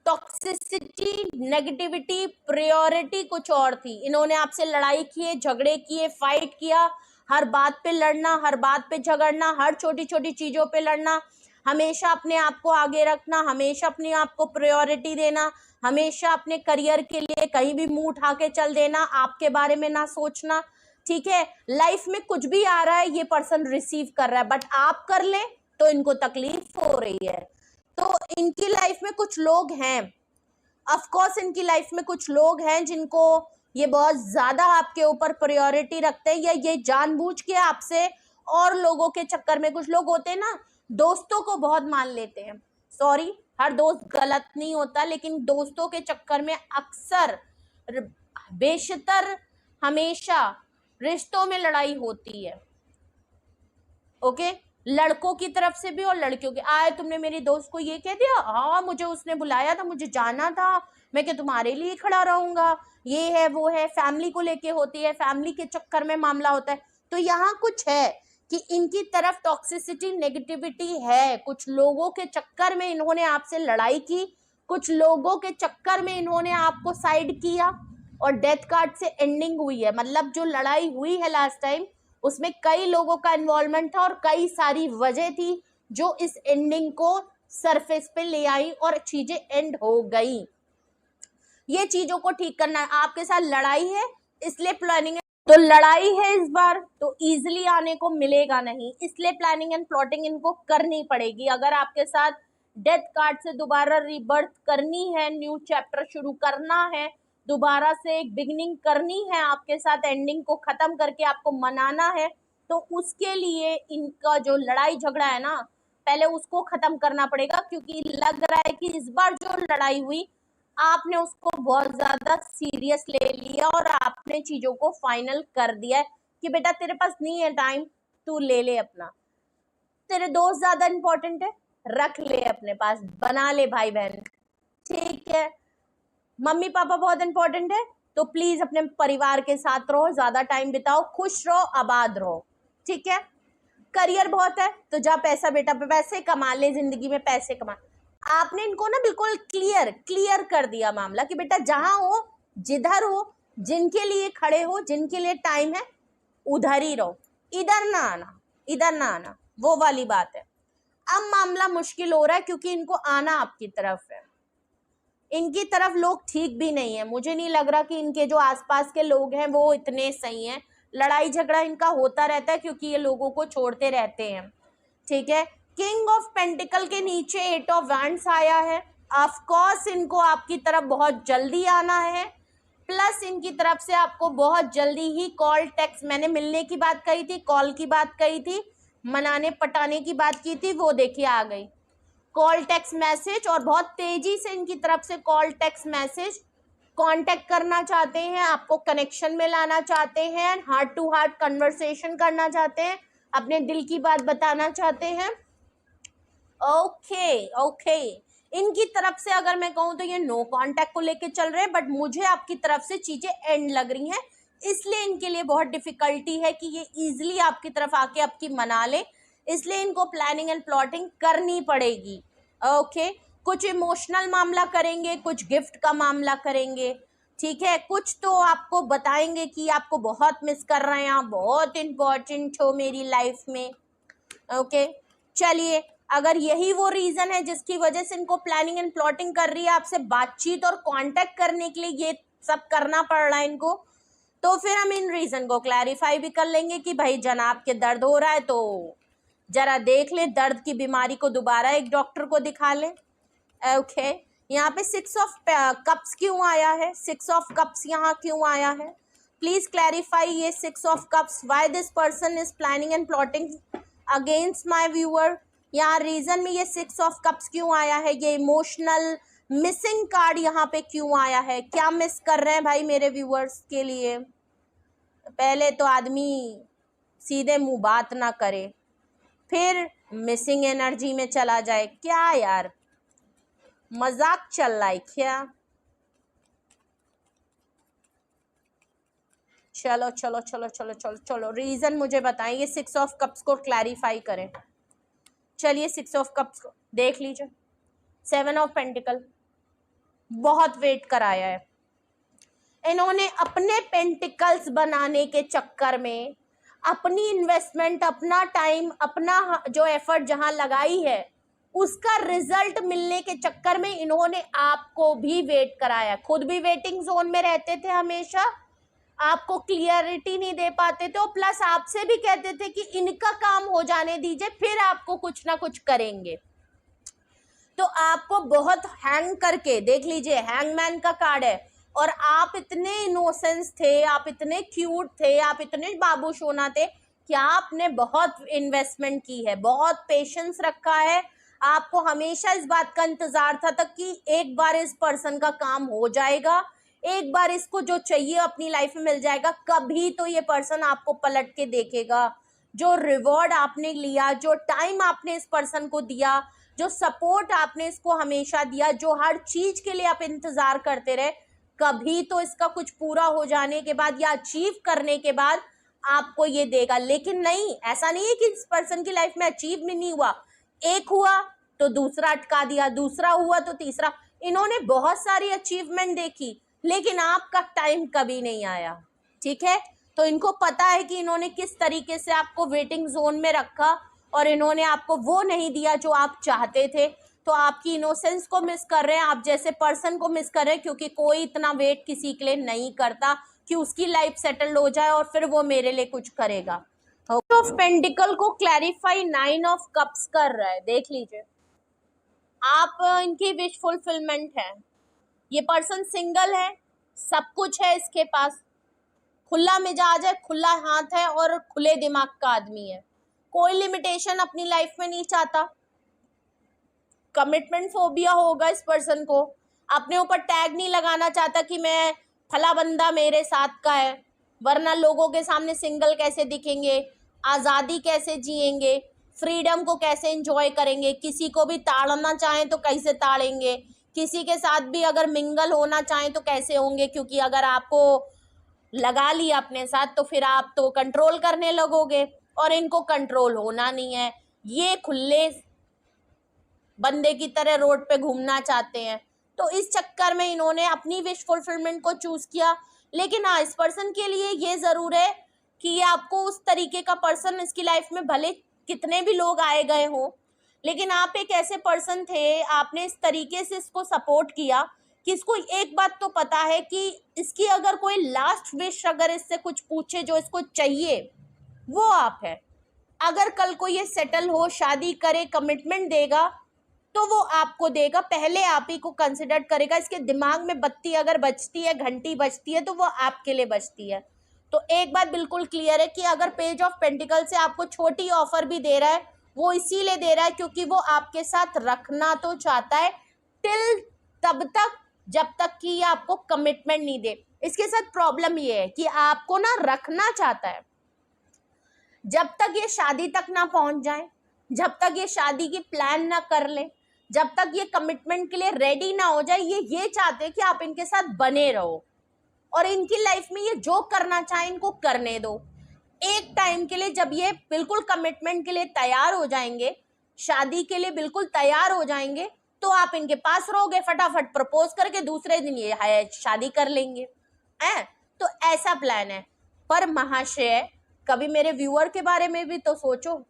टॉक्सिसिटी, नेगेटिविटी, प्रायोरिटी कुछ और थी। इन्होंने आपसे लड़ाई किए, झगड़े किए, फाइट किया, हर बात पे लड़ना, हर बात पे झगड़ना, हर छोटी छोटी चीजों पे लड़ना, हमेशा अपने आप को आगे रखना, हमेशा अपने आप को प्रायोरिटी देना, हमेशा अपने करियर के लिए कहीं भी मुंह उठा के चल देना, आपके बारे में ना सोचना, ठीक है। लाइफ में कुछ भी आ रहा है ये पर्सन रिसीव कर रहा है, बट आप कर ले तो इनको तकलीफ हो रही है। तो इनकी लाइफ में कुछ लोग हैं, ऑफ कोर्स इनकी लाइफ में कुछ लोग हैं जिनको ये बहुत ज्यादा आपके ऊपर प्रायोरिटी रखते हैं, या ये जानबूझ के आपसे और लोगों के चक्कर में, कुछ लोग होते हैं ना दोस्तों को बहुत मान लेते हैं, सॉरी हर दोस्त गलत नहीं होता, लेकिन दोस्तों के चक्कर में अक्सर बेशतर हमेशा रिश्तों में लड़ाई होती है। ओके, लड़कों की तरफ से भी और लड़कियों के। आए तुमने मेरी दोस्त को ये कह दिया, हाँ मुझे उसने बुलाया था, मुझे जाना था, मैं क्या तुम्हारे लिए खड़ा रहूंगा, ये है वो है, फैमिली को लेके होती है, फैमिली के चक्कर में मामला होता है। तो यहाँ कुछ है कि इनकी तरफ टॉक्सिसिटी, नेगेटिविटी है, कुछ लोगों के चक्कर में इन्होंने आपसे लड़ाई की, कुछ लोगों के चक्कर में इन्होंने आपको साइड किया, और डेथ कार्ड से एंडिंग हुई है। मतलब जो लड़ाई हुई है लास्ट टाइम उसमें कई लोगों का इन्वॉल्वमेंट था और कई सारी वजह थी जो इस एंडिंग को सरफेस पे ले आई और चीजें एंड हो गई। ये चीजों को ठीक करना है। आपके साथ लड़ाई है इसलिए प्लानिंग, तो लड़ाई है इस बार तो इजीली आने को मिलेगा नहीं, इसलिए प्लानिंग एंड प्लॉटिंग इनको करनी पड़ेगी। अगर आपके साथ डेथ कार्ड से दोबारा रीबर्थ करनी है, न्यू चैप्टर शुरू करना है, दोबारा से एक बिगिनिंग करनी है, आपके साथ एंडिंग को खत्म करके आपको मनाना है, तो उसके लिए इनका जो लड़ाई झगड़ा है ना, पहले उसको खत्म करना पड़ेगा। क्योंकि लग रहा है कि इस बार जो लड़ाई हुई आपने उसको बहुत ज्यादा सीरियस ले लिया और आपने चीजों को फाइनल कर दिया है कि बेटा तेरे पास नहीं है टाइम, तू ले ले अपना। तेरे दोस्त ज्यादा इंपॉर्टेंट है, रख ले अपने पास, बना ले भाई बहन, ठीक है। मम्मी पापा बहुत इंपॉर्टेंट है तो प्लीज अपने परिवार के साथ रहो, ज्यादा टाइम बिताओ, खुश रहो, आबाद रहो, ठीक है। करियर बहुत है तो जा पैसा बेटा पैसे कमा ले, जिंदगी में पैसे कमा। आपने इनको ना बिल्कुल क्लियर कर दिया मामला कि बेटा जहां हो, जिधर हो, जिनके लिए खड़े हो, जिनके लिए टाइम है, उधर ही रहो, इधर ना आना, वो वाली बात है। अब मामला मुश्किल हो रहा है क्योंकि इनको आना आपकी तरफ है, इनकी तरफ लोग ठीक भी नहीं है। मुझे नहीं लग रहा कि इनके जो आसपास के लोग हैं वो इतने सही हैं। लड़ाई झगड़ा इनका होता रहता है क्योंकि ये लोगों को छोड़ते रहते हैं, ठीक है। किंग ऑफ पेंटिकल के नीचे 8 ऑफ वैंड्स आया है। ऑफ कोर्स इनको आपकी तरफ बहुत जल्दी आना है, प्लस इनकी तरफ से आपको बहुत जल्दी ही कॉल टेक्स्ट, मैंने मिलने की बात कही थी, कॉल की बात कही थी, मनाने पटाने की बात की थी, वो देखिए आ गई कॉल टेक्स्ट मैसेज। और बहुत तेजी से इनकी तरफ से कॉल टेक्स्ट मैसेज, कांटेक्ट करना चाहते हैं, आपको कनेक्शन में लाना चाहते हैं, हार्ट टू हार्ट कन्वर्सेशन करना चाहते हैं, अपने दिल की बात बताना चाहते हैं। ओके इनकी तरफ से अगर मैं कहूँ तो ये नो कांटेक्ट को लेके चल रहे हैं, बट मुझे आपकी तरफ से चीजें एंड लग रही हैं, इसलिए इनके लिए बहुत डिफिकल्टी है कि ये इजिली आपकी तरफ आके आपकी मना ले, इसलिए इनको प्लानिंग एंड प्लॉटिंग करनी पड़ेगी। ओके कुछ इमोशनल मामला करेंगे, कुछ गिफ्ट का मामला करेंगे, ठीक है। कुछ तो आपको बताएंगे कि आपको बहुत मिस कर रहे हैं, आप बहुत इंपॉर्टेंट हो मेरी लाइफ में। ओके चलिए, अगर यही वो रीजन है जिसकी वजह से इनको प्लानिंग एंड प्लॉटिंग कर रही है, आपसे बातचीत और कांटेक्ट करने के लिए ये सब करना पड़ रहा है इनको, तो फिर हम इन रीजन को क्लैरिफाई भी कर लेंगे कि भाई जनाब के दर्द हो रहा है तो जरा देख ले, दर्द की बीमारी को दोबारा एक डॉक्टर को दिखा ले। ओके यहाँ पे 6 ऑफ कप्स क्यों आया है, 6 ऑफ कप्स यहाँ क्यों आया है, प्लीज क्लैरिफाई ये 6 of cups, why this person is planning and plotting against my viewer. यहाँ रीजन में ये 6 ऑफ कप्स क्यों आया है, ये इमोशनल मिसिंग कार्ड यहाँ पे क्यों आया है, क्या मिस कर रहे हैं भाई मेरे व्यूअर्स के लिए। पहले तो आदमी सीधे मुंह बात ना करे, फिर मिसिंग एनर्जी में चला जाए, क्या यार मजाक चल रहा है क्या। चलो चलो चलो चलो चलो चलो रीजन मुझे बताएं, ये 6 ऑफ कप्स को क्लैरिफाई करें। चलिए 6 ऑफ कप्स को देख लीजिए, 7 ऑफ पेंटिकल, बहुत वेट कराया है इन्होंने, अपने पेंटिकल्स बनाने के चक्कर में अपनी इन्वेस्टमेंट, अपना टाइम, अपना जो एफर्ट जहां लगाई है उसका रिजल्ट मिलने के चक्कर में इन्होंने आपको भी वेट कराया, खुद भी वेटिंग जोन में रहते थे हमेशा, आपको क्लियरिटी नहीं दे पाते थे, और प्लस आपसे भी कहते थे कि इनका काम हो जाने दीजिए फिर आपको कुछ ना कुछ करेंगे। तो आपको बहुत हैंग करके देख लीजिए, हैंगमैन का कार्ड है, और आप इतने इनोसेंस थे, आप इतने क्यूट थे, आप इतने बाबू सोना थे कि आपने बहुत इन्वेस्टमेंट की है, बहुत पेशेंस रखा है, आपको हमेशा इस बात का इंतजार था तक कि एक बार इस पर्सन का काम हो जाएगा, एक बार इसको जो चाहिए अपनी लाइफ में मिल जाएगा, कभी तो ये पर्सन आपको पलट के देखेगा। जो रिवॉर्ड आपने लिया, जो टाइम आपने इस पर्सन को दिया, जो सपोर्ट आपने इसको हमेशा दिया, जो हर चीज के लिए आप इंतजार करते रहे, कभी तो इसका कुछ पूरा हो जाने के बाद या अचीव करने के बाद आपको ये देगा। लेकिन नहीं, ऐसा नहीं है कि इस पर्सन की लाइफ में अचीव नहीं हुआ, एक हुआ तो दूसरा अटका दिया, दूसरा हुआ तो तीसरा, इन्होंने बहुत सारी अचीवमेंट देखी लेकिन आपका टाइम कभी नहीं आया, ठीक है। तो इनको पता है कि इन्होंने किस तरीके से आपको वेटिंग जोन में रखा और इन्होंने आपको वो नहीं दिया जो आप चाहते थे, तो आपकी इनोसेंस को मिस कर रहे हैं, आप जैसे पर्सन को मिस कर रहे हैं, क्योंकि कोई इतना वेट किसी के लिए नहीं करता कि उसकी लाइफ सेटल्ड हो जाए और फिर वो मेरे लिए कुछ करेगा। ऑफ पेंटिकल को क्लैरिफाई 9 ऑफ कप्स कर रहा है, देख लीजिए। आप इनकी विश फुलफिलमेंट है। ये पर्सन सिंगल है, सब कुछ है इसके पास, खुला मिजाज है, खुला हाथ है और खुले दिमाग का आदमी है, कोई लिमिटेशन अपनी लाइफ में नहीं चाहता। कमिटमेंट फोबिया होगा इस पर्सन को, अपने ऊपर टैग नहीं लगाना चाहता कि मैं फला बंदा मेरे साथ का है, वरना लोगों के सामने सिंगल कैसे दिखेंगे, आज़ादी कैसे जिएंगे, फ्रीडम को कैसे एंजॉय करेंगे, किसी को भी ताड़ना चाहें तो कैसे ताड़ेंगे, किसी के साथ भी अगर मिंगल होना चाहें तो कैसे होंगे, क्योंकि अगर आपको लगा लिया अपने साथ तो फिर आप तो कंट्रोल करने लगोगे, और इनको कंट्रोल होना नहीं है। ये खुले बंदे की तरह रोड पे घूमना चाहते हैं, तो इस चक्कर में इन्होंने अपनी विश फुलफिलमेंट को चूज किया। लेकिन हाँ, इस पर्सन के लिए ये जरूर है कि ये आपको उस तरीके का पर्सन, इसकी लाइफ में भले कितने भी लोग आए गए हों, लेकिन आप एक ऐसे पर्सन थे, आपने इस तरीके से इसको सपोर्ट किया कि इसको एक बात तो पता है कि इसकी अगर कोई लास्ट विश अगर इससे कुछ पूछे जो इसको चाहिए, वो आप है। अगर कल को ये सेटल हो, शादी करे, कमिटमेंट देगा, तो वो आपको देगा, पहले आप ही को कंसिडर करेगा। इसके दिमाग में बत्ती अगर बजती है, घंटी बजती है, तो वो आपके लिए बजती है। तो एक बात बिल्कुल क्लियर है कि अगर पेज ऑफ पेंटिकल से आपको छोटी ऑफर भी दे रहा है, वो इसीलिए दे रहा है क्योंकि वो आपके साथ रखना तो चाहता है, टिल तब तक जब तक कि ये आपको कमिटमेंट नहीं दे। इसके साथ प्रॉब्लम ये है कि आपको ना रखना चाहता है, जब तक ये शादी तक ना पहुंच जाए, जब तक ये शादी की प्लान ना कर ले, जब तक ये कमिटमेंट के लिए रेडी ना हो जाए, ये चाहते हैं कि आप इनके साथ बने रहो और इनकी लाइफ में ये जो करना चाहे इनको करने दो। एक टाइम के लिए जब ये बिल्कुल कमिटमेंट के लिए तैयार हो जाएंगे, शादी के लिए बिल्कुल तैयार हो जाएंगे, तो आप इनके पास रहोगे, फटाफट प्रपोज करके दूसरे दिन ये शादी कर लेंगे, है। तो ऐसा प्लान है। पर महाशय, कभी मेरे व्यूअर के बारे में भी तो सोचो।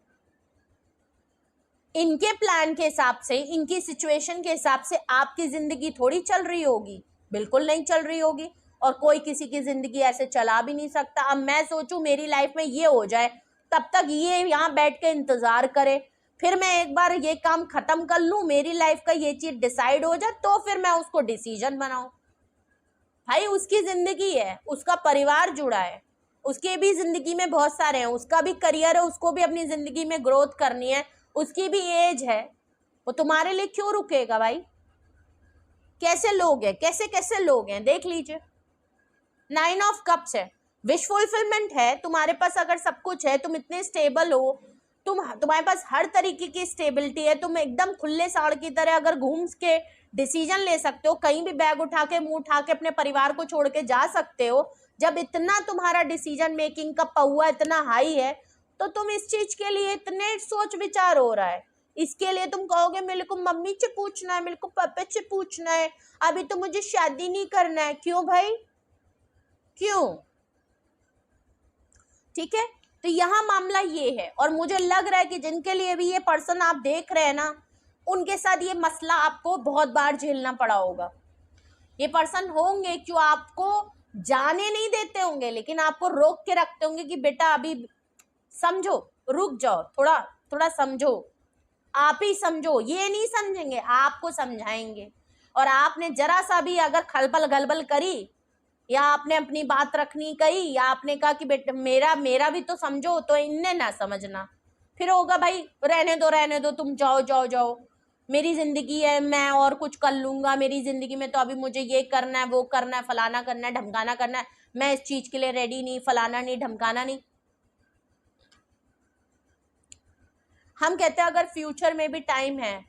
इनके प्लान के हिसाब से, इनकी सिचुएशन के हिसाब से आपकी जिंदगी थोड़ी चल रही होगी, बिल्कुल नहीं चल रही होगी, और कोई किसी की जिंदगी ऐसे चला भी नहीं सकता। अब मैं सोचूं मेरी लाइफ में ये हो जाए, तब तक ये यहाँ बैठ के इंतजार करे, फिर मैं एक बार ये काम खत्म कर लूं, मेरी लाइफ का ये चीज डिसाइड हो जाए, तो फिर मैं उसको डिसीजन बनाऊं। भाई उसकी जिंदगी है, उसका परिवार जुड़ा है, उसके भी जिंदगी में बहुत सारे हैं, उसका भी करियर है, उसको भी अपनी जिंदगी में ग्रोथ करनी है, उसकी भी एज है, वो तुम्हारे लिए क्यों रुकेगा भाई। कैसे लोग हैं, कैसे कैसे लोग हैं, देख लीजिए। 9 ऑफ कप्स है, विश फुलफिलमेंट है, तुम्हारे पास अगर सब कुछ है, तुम इतने स्टेबल हो, तुम्हारे पास हर तरीके की स्टेबिलिटी है, तुम एकदम खुले साड़ की तरह अगर घूम के डिसीजन ले सकते हो, कहीं भी बैग उठा के मुंह उठा के अपने परिवार को छोड़ के जा सकते हो, जब इतना तुम्हारा डिसीजन मेकिंग का पहुआ इतना हाई है, तो तुम इस चीज के लिए इतने सोच विचार हो रहा है, इसके लिए तुम कहोगे मेरे को मम्मी से पूछना है, मेरे को पापा से पूछना है, अभी तो मुझे शादी नहीं करना है। क्यों भाई, क्यों? ठीक है, तो यहाँ मामला ये है, और मुझे लग रहा है कि जिनके लिए भी ये पर्सन आप देख रहे हैं ना, उनके साथ ये मसला आपको बहुत बार झेलना पड़ा होगा। ये पर्सन होंगे जो आपको जाने नहीं देते होंगे, लेकिन आपको रोक के रखते होंगे कि बेटा अभी समझो, रुक जाओ, थोड़ा थोड़ा समझो, आप ही समझो। ये नहीं समझेंगे, आपको समझाएंगे, और आपने जरा सा भी अगर खलबल गलबल करी, या आपने अपनी बात रखनी कही, या आपने कहा कि बेटा मेरा भी तो समझो, तो इनने ना समझना, फिर होगा भाई रहने दो, तुम जाओ जाओ जाओ, मेरी जिंदगी है, मैं और कुछ कर लूंगा, मेरी जिंदगी में तो अभी मुझे ये करना है, वो करना है, फलाना करना है, ढमकाना करना है, मैं इस चीज के लिए रेडी नहीं, फलाना नहीं, ढमकाना नहीं। हम कहते हैं अगर फ्यूचर में भी टाइम है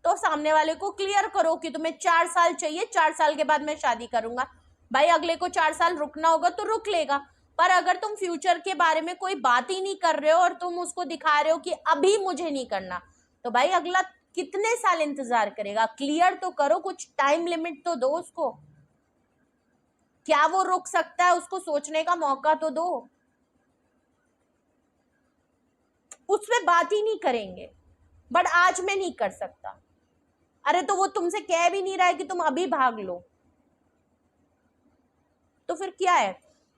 तो सामने वाले को क्लियर करो कि तुम्हें 4 साल चाहिए, 4 साल के बाद मैं शादी करूंगा। भाई अगले को 4 साल रुकना होगा तो रुक लेगा, पर अगर तुम फ्यूचर के बारे में कोई बात ही नहीं कर रहे हो और तुम उसको दिखा रहे हो कि अभी मुझे नहीं करना, तो भाई अगला कितने साल इंतजार करेगा? क्लियर तो करो, कुछ टाइम लिमिट तो दो उसको। क्या वो रुक सकता है, उसको सोचने का मौका तो दो। उस पर बात ही नहीं करेंगे, बट आज मैं नहीं कर सकता। अरे तो वो तुमसे कह भी नहीं रहा है कि तुम अभी भाग लो, तो फिर क्या है।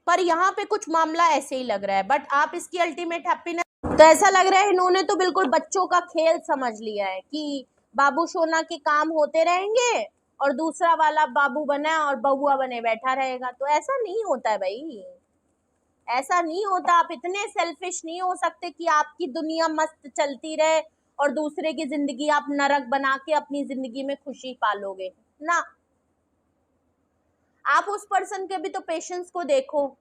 पर यहाँ पे कुछ मामला ऐसे ही लग रहा है, बट आप इसकी अल्टीमेट हैप्पीनेस, तो ऐसा लग रहा है इन्होंने तो बिल्कुल बच्चों का खेल समझ लिया है कि बाबू सोना के काम होते रहेंगे और दूसरा वाला बाबू बना और बबुआ बने बैठा रहेगा। तो ऐसा नहीं होता है भाई, ऐसा नहीं होता। आप इतने सेल्फिश नहीं हो सकते कि आपकी दुनिया मस्त चलती रहे और दूसरे की जिंदगी आप नरक बना के अपनी जिंदगी में खुशी पालोगे ना। आप उस पर्सन के भी तो पेशेंस को देखो।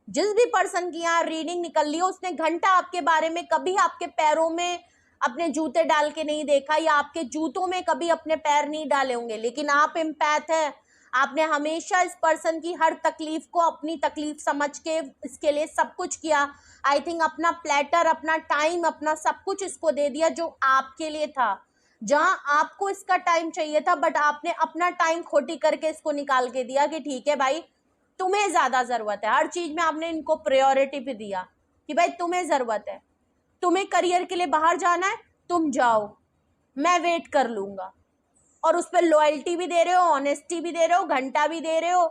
जिस भी पर्सन की यहाँ रीडिंग निकल रही है उसने घंटा आपके बारे में कभी आपके पैरों में अपने जूते डाल के नहीं देखा या आपके जूतों में कभी अपने पैर नहीं डाले होंगे, लेकिन आप एम्पैथ है। आपने हमेशा इस पर्सन की हर तकलीफ को अपनी तकलीफ समझ के इसके लिए सब कुछ किया। आई थिंक अपना प्लेटर, अपना टाइम, अपना सब कुछ इसको दे दिया जो आपके लिए था। जहां आपको इसका टाइम चाहिए था, बट आपने अपना टाइम खोटी करके इसको निकाल के दिया कि ठीक है भाई तुम्हें ज्यादा जरूरत है। हर चीज में आपने इनको प्रायोरिटी भी दिया कि भाई तुम्हें जरूरत है, तुम्हें करियर के लिए बाहर जाना है, तुम जाओ, मैं वेट कर लूंगा। और उस पर लॉयल्टी भी दे रहे हो, ऑनेस्टी भी दे रहे हो, घंटा भी दे रहे हो।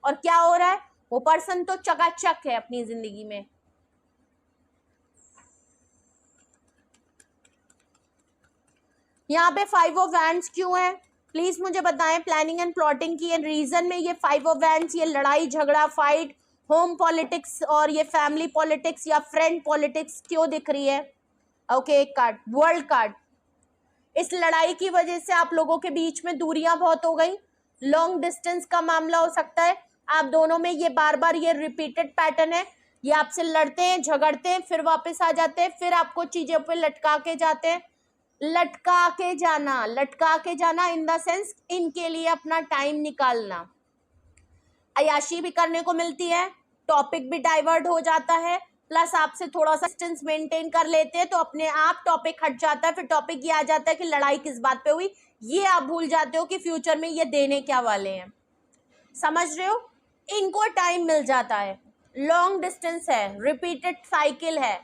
और क्या हो रहा है, वो पर्सन तो चकाचक है अपनी जिंदगी में। यहाँ पे 5 ऑफ वैंड्स क्यों है प्लीज मुझे बताएं। प्लानिंग एंड प्लॉटिंग की रीजन में ये 5 ऑफ वैंड्स, ये लड़ाई झगड़ा, फाइट, होम पॉलिटिक्स और ये फैमिली पॉलिटिक्स या फ्रेंड पॉलिटिक्स क्यों दिख रही है। ओके, एक कार्ड, वर्ल्ड कार्ड। इस लड़ाई की वजह से आप लोगों के बीच में दूरियां बहुत हो गई, लॉन्ग डिस्टेंस का मामला हो सकता है। आप दोनों में ये बार बार ये रिपीटेड पैटर्न है, ये आपसे लड़ते हैं, झगड़ते हैं, फिर वापस आ जाते हैं, फिर आपको चीजों पे लटका के जाते हैं। लटका के जाना इन द सेंस इनके लिए अपना टाइम निकालना। अयाशी भी करने को मिलती है, टॉपिक भी डाइवर्ट हो जाता है, प्लस आपसे थोड़ा सा डिस्टेंस मेंटेन कर लेते हैं तो अपने आप टॉपिक हट जाता है। फिर टॉपिक ये आ जाता है कि लड़ाई किस बात पे हुई, ये आप भूल जाते हो कि फ्यूचर में ये देने क्या वाले हैं। समझ रहे हो, इनको टाइम मिल जाता है, लॉन्ग डिस्टेंस है, रिपीटेड साइकिल है।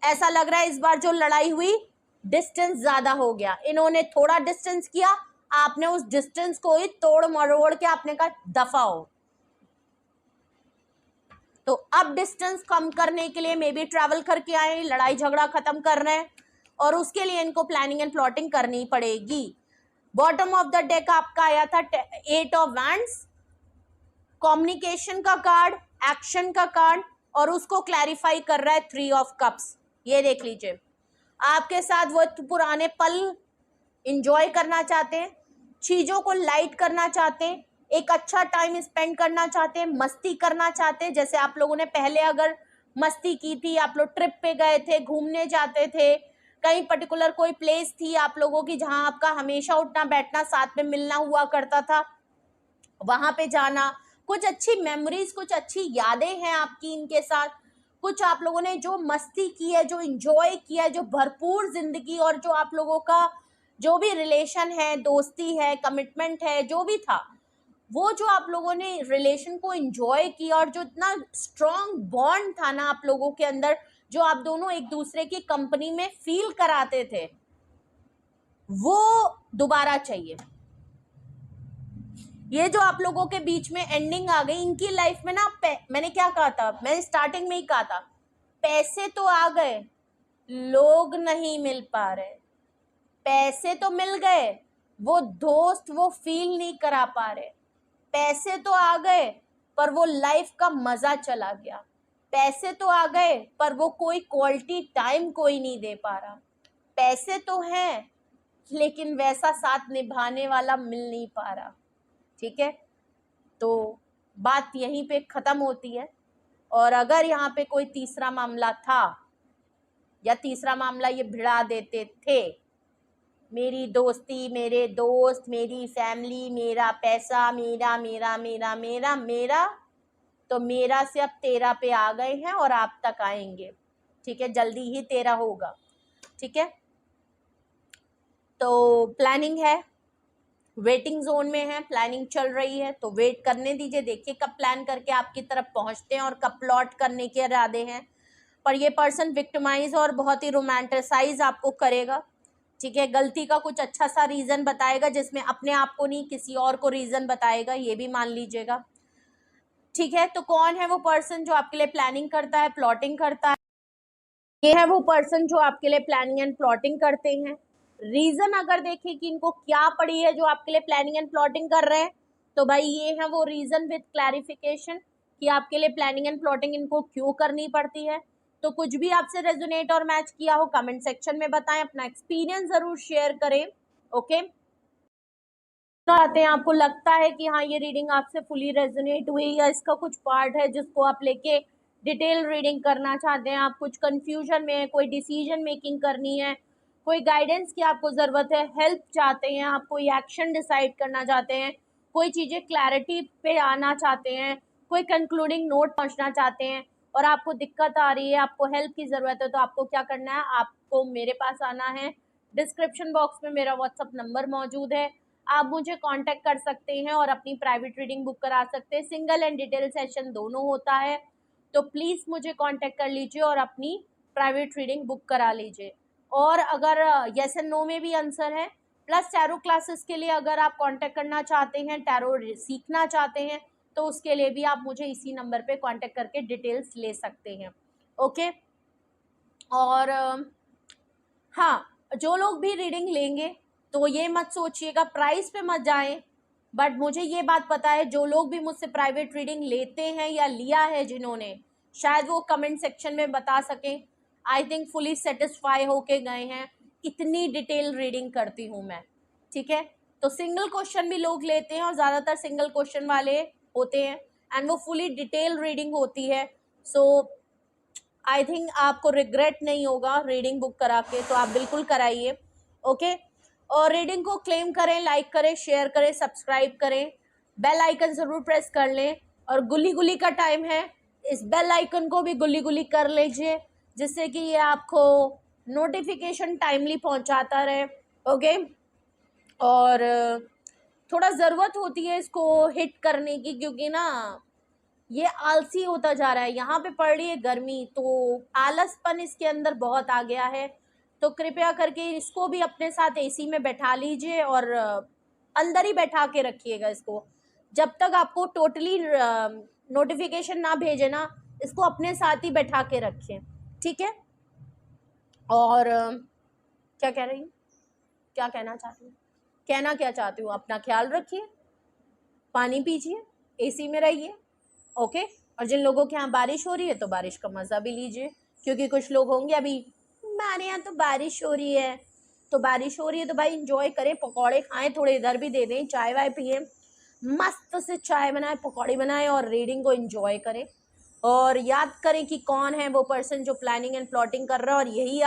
ऐसा लग रहा है इस बार जो लड़ाई हुई डिस्टेंस ज्यादा हो गया, इन्होंने थोड़ा डिस्टेंस किया, आपने उस डिस्टेंस को ही तोड़ मरोड़ के आपने कहा दफा हो। तो अब डिस्टेंस कम करने के लिए मे बी ट्रैवल करके आए, लड़ाई झगड़ा खत्म कर रहे हैं और उसके लिए इनको प्लानिंग एंड प्लॉटिंग करनी पड़ेगी। बॉटम ऑफ द डेक आपका आया था 8 ऑफ वैंड्स, कम्युनिकेशन का कार्ड, एक्शन का कार्ड, और उसको क्लैरिफाई कर रहा है 3 ऑफ कप्स। ये देख लीजिए, आपके साथ वो पुराने पल इंजॉय करना चाहते हैं, चीजों को लाइट करना चाहते हैं, एक अच्छा टाइम स्पेंड करना चाहते हैं, मस्ती करना चाहते हैं। जैसे आप लोगों ने पहले अगर मस्ती की थी, आप लोग ट्रिप पे गए थे, घूमने जाते थे, कहीं पर्टिकुलर कोई प्लेस थी आप लोगों की जहां आपका हमेशा उठना बैठना साथ में मिलना हुआ करता था, वहां पे जाना, कुछ अच्छी मेमोरीज, कुछ अच्छी यादें हैं आपकी इनके साथ, कुछ आप लोगों ने जो मस्ती की है, जो इंजॉय किया है, जो भरपूर जिंदगी और जो आप लोगों का जो भी रिलेशन है, दोस्ती है, कमिटमेंट है, जो भी था, वो जो आप लोगों ने रिलेशन को एंजॉय किया और जो इतना स्ट्रॉन्ग बॉन्ड था ना आप लोगों के अंदर, जो आप दोनों एक दूसरे की कंपनी में फील कराते थे, वो दोबारा चाहिए। ये जो आप लोगों के बीच में एंडिंग आ गई इनकी लाइफ में ना, मैंने क्या कहा था, मैंने स्टार्टिंग में ही कहा था, पैसे तो आ गए, लोग नहीं मिल पा रहे। पैसे तो मिल गए, वो दोस्त वो फील नहीं करा पा रहे। पैसे तो आ गए पर वो लाइफ का मजा चला गया। पैसे तो आ गए पर वो कोई क्वालिटी टाइम कोई नहीं दे पा रहा। पैसे तो हैं लेकिन वैसा साथ निभाने वाला मिल नहीं पा रहा। ठीक है, तो बात यहीं पे खत्म होती है। और अगर यहाँ पे कोई तीसरा मामला था या तीसरा मामला ये भिड़ा देते थे, मेरी दोस्ती, मेरे दोस्त, मेरी फैमिली, मेरा पैसा, मेरा मेरा मेरा मेरा मेरा, तो मेरा से अब तेरा पे आ गए हैं और आप तक आएंगे। ठीक है, जल्दी ही तेरा होगा। ठीक है, तो प्लानिंग है, वेटिंग जोन में है, प्लानिंग चल रही है, तो वेट करने दीजिए, देखिए कब प्लान करके आपकी तरफ पहुंचते हैं और कब प्लॉट करने के इरादे हैं। पर ये पर्सन विक्टिमाइज और बहुत ही रोमांटिसाइज आपको करेगा, ठीक है। गलती का कुछ अच्छा सा रीज़न बताएगा जिसमें अपने आप को नहीं किसी और को रीज़न बताएगा, ये भी मान लीजिएगा, ठीक है। तो कौन है वो पर्सन जो आपके लिए प्लानिंग करता है, प्लॉटिंग करता है? ये है वो पर्सन जो आपके लिए प्लानिंग एंड प्लॉटिंग करते हैं। रीजन अगर देखें कि इनको क्या पड़ी है जो आपके लिए प्लानिंग एंड प्लॉटिंग कर रहे हैं, तो भाई ये है वो रीजन विद क्लैरिफिकेशन कि आपके लिए प्लानिंग एंड प्लॉटिंग इनको क्यों करनी पड़ती है। तो कुछ भी आपसे रेजोनेट और मैच किया हो कमेंट सेक्शन में बताएं, अपना एक्सपीरियंस जरूर शेयर करें, ओके। आते हैं, आपको लगता है कि हाँ ये रीडिंग आपसे फुली रेजोनेट हुई या इसका कुछ पार्ट है जिसको आप लेके डिटेल रीडिंग करना चाहते हैं, आप कुछ कंफ्यूजन में है, कोई डिसीजन मेकिंग करनी है, कोई गाइडेंस की आपको ज़रूरत है, हेल्प चाहते हैं, आप कोई एक्शन डिसाइड करना चाहते हैं, कोई चीज़ें क्लैरिटी पे आना चाहते हैं, कोई कंक्लूडिंग नोट पहुंचना चाहते हैं और आपको दिक्कत आ रही है, आपको हेल्प की ज़रूरत है, तो आपको क्या करना है, आपको मेरे पास आना है। डिस्क्रिप्शन बॉक्स में मेरा व्हाट्सअप नंबर मौजूद है, आप मुझे कांटेक्ट कर सकते हैं और अपनी प्राइवेट रीडिंग बुक करा सकते हैं। सिंगल एंड डिटेल सेशन दोनों होता है, तो प्लीज़ मुझे कांटेक्ट कर लीजिए और अपनी प्राइवेट रीडिंग बुक करा लीजिए। और अगर यस एंड नो में भी आंसर है, प्लस टैरो क्लासेस के लिए अगर आप कांटेक्ट करना चाहते हैं, टैरो सीखना चाहते हैं, तो उसके लिए भी आप मुझे इसी नंबर पे कांटेक्ट करके डिटेल्स ले सकते हैं, ओके। और हाँ, जो लोग भी रीडिंग लेंगे तो ये मत सोचिएगा, प्राइस पे मत जाएं, बट मुझे ये बात पता है जो लोग भी मुझसे प्राइवेट रीडिंग लेते हैं या लिया है जिन्होंने, शायद वो कमेंट सेक्शन में बता सकें। आई थिंक फुली सेटिस्फाई होके गए हैं, इतनी डिटेल रीडिंग करती हूँ मैं, ठीक है। तो सिंगल क्वेश्चन भी लोग लेते हैं और ज़्यादातर सिंगल क्वेश्चन वाले होते हैं एंड वो फुली डिटेल रीडिंग होती है। सो आई थिंक आपको रिग्रेट नहीं होगा रीडिंग बुक करा के, तो आप बिल्कुल कराइए, ओके। और रीडिंग को क्लेम करें, लाइक करें, शेयर करें, सब्सक्राइब करें, बेल आइकन ज़रूर प्रेस कर लें। और गुल्ली गुल्ली का टाइम है, इस बेल आइकन को भी गुल्ली गुल्ली कर लीजिए जिससे कि ये आपको नोटिफिकेशन टाइमली पहुंचाता रहे, ओके। और थोड़ा ज़रूरत होती है इसको हिट करने की, क्योंकि ना ये आलसी होता जा रहा है, यहाँ पे पड़ रही है गर्मी तो आलसपन इसके अंदर बहुत आ गया है। तो कृपया करके इसको भी अपने साथ एसी में बैठा लीजिए और अंदर ही बैठा के रखिएगा इसको, जब तक आपको टोटली नोटिफिकेशन ना भेजे ना, इसको अपने साथ ही बैठा के रखें, ठीक है। और क्या कह रही हूँ, क्या कहना चाहती हूँ, कहना क्या चाहती हूँ, अपना ख्याल रखिए, पानी पीजिए, एसी में रहिए, ओके। और जिन लोगों के यहाँ बारिश हो रही है तो बारिश का मज़ा भी लीजिए, क्योंकि कुछ लोग होंगे अभी हमारे यहाँ तो बारिश हो रही है, तो बारिश हो रही है तो भाई इंजॉय करें, पकौड़े खाएं, थोड़े इधर भी दे दें, चाय वाय पिए, मस्त से चाय बनाएं, पकौड़े बनाएं और रीडिंग को एंजॉय करें। और याद करें कि कौन है वो पर्सन जो प्लानिंग एंड प्लॉटिंग कर रहा है, और यही